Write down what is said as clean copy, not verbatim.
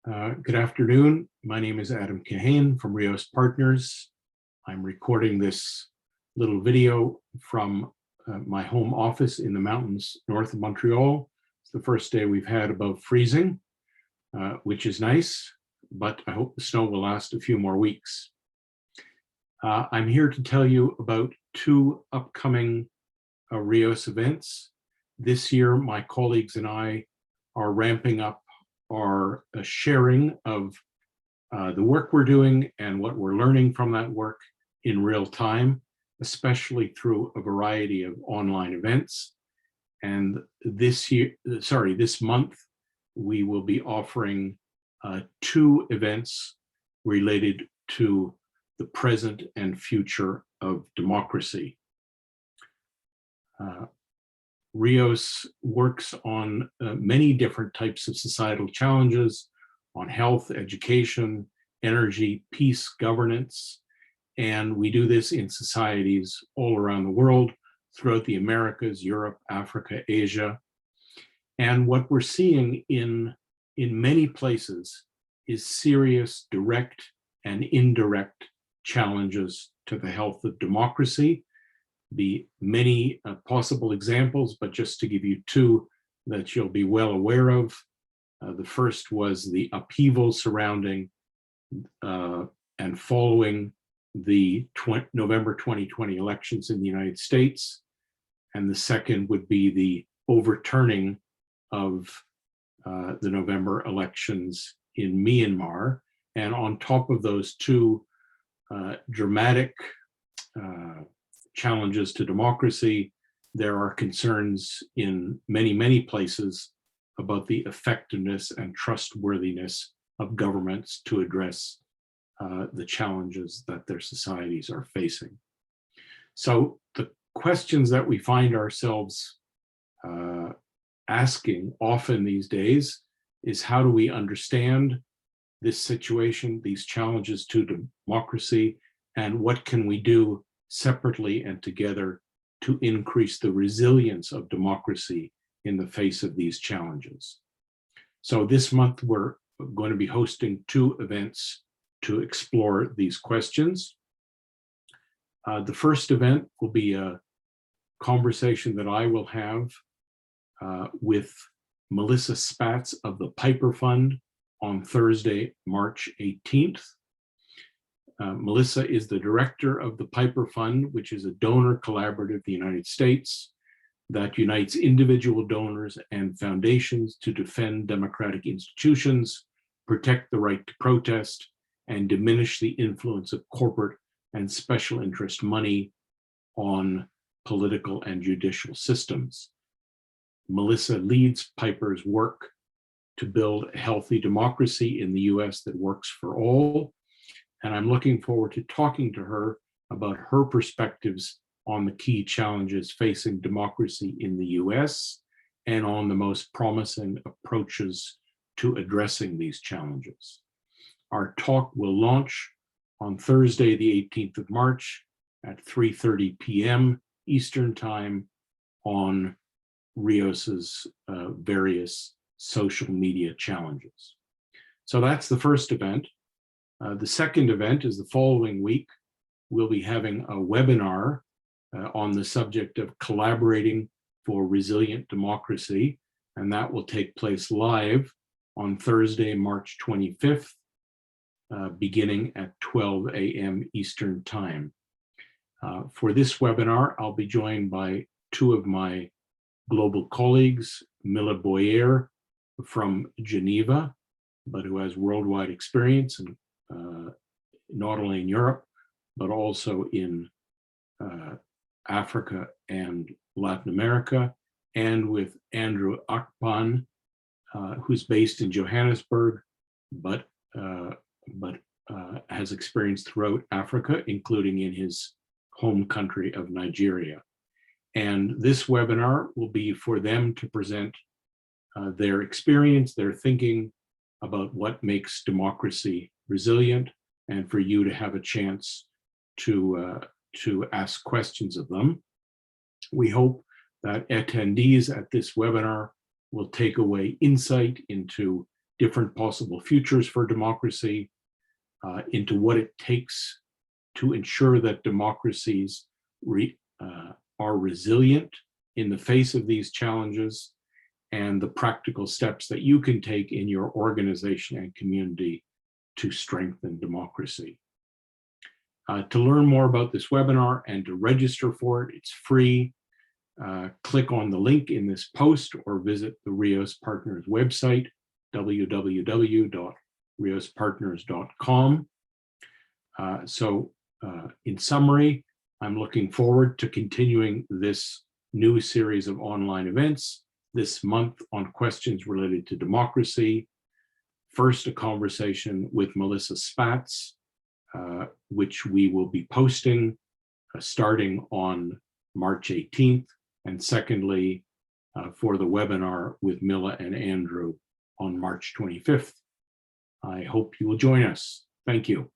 Good afternoon. My name is Adam Kahane from Rios Partners. I'm recording this little video from my home office in the mountains north of Montreal. It's the first day we've had above freezing, which is nice, but I hope the snow will last a few more weeks. I'm here to tell you about two upcoming Rios events. This year, my colleagues and I are ramping up our sharing of the work we're doing and what we're learning from that work in real time, especially through a variety of online events. And this month, we will be offering two events related to the present and future of democracy. Rios works on many different types of societal challenges, on health, education, energy, peace, governance, and we do this in societies all around the world, throughout the Americas, Europe, Africa, Asia. And what we're seeing in many places is serious direct and indirect challenges to the health of democracy. Be many possible examples, but just to give you two that you'll be well aware of. The first was the upheaval surrounding and following the November 2020 elections in the United States. And the second would be the overturning of the November elections in Myanmar. And on top of those two dramatic challenges to democracy, there are concerns in many, many places about the effectiveness and trustworthiness of governments to address the challenges that their societies are facing. So the questions that we find ourselves asking often these days is, how do we understand this situation, these challenges to democracy, and what can we do separately and together to increase the resilience of democracy in the face of these challenges. So this month, we're going to be hosting two events to explore these questions. The first event will be a conversation that I will have with Melissa Spatz of the Piper Fund on Thursday, March 18th. Melissa is the director of the Piper Fund, which is a donor collaborative in the United States that unites individual donors and foundations to defend democratic institutions, protect the right to protest, and diminish the influence of corporate and special interest money on political and judicial systems. Melissa leads Piper's work to build a healthy democracy in the US that works for all. And I'm looking forward to talking to her about her perspectives on the key challenges facing democracy in the US and on the most promising approaches to addressing these challenges. Our talk will launch on Thursday, the 18th of March at 3:30 p.m. Eastern Time on Rios's various social media challenges. So that's the first event. The second event is the following week. We'll be having a webinar on the subject of collaborating for resilient democracy, and that will take place live on Thursday, March 25th, beginning at 12 a.m. Eastern Time. For this webinar, I'll be joined by two of my global colleagues, Mila Boyer from Geneva, but who has worldwide experience and not only in Europe, but also in Africa and Latin America, and with Andrew Akpan, who's based in Johannesburg, but has experience throughout Africa, including in his home country of Nigeria. And this webinar will be for them to present their experience, their thinking about what makes democracy resilient, and for you to have a chance to ask questions of them. We hope that attendees at this webinar will take away insight into different possible futures for democracy, into what it takes to ensure that democracies are resilient in the face of these challenges, and the practical steps that you can take in your organization and community to strengthen democracy. To learn more about this webinar and to register for it, it's free. Click on the link in this post or visit the Rios Partners website, www.riospartners.com. In summary, I'm looking forward to continuing this new series of online events this month on questions related to democracy. First, a conversation with Melissa Spatz, which we will be posting starting on March 18th. And secondly, for the webinar with Milla and Andrew on March 25th. I hope you will join us. Thank you.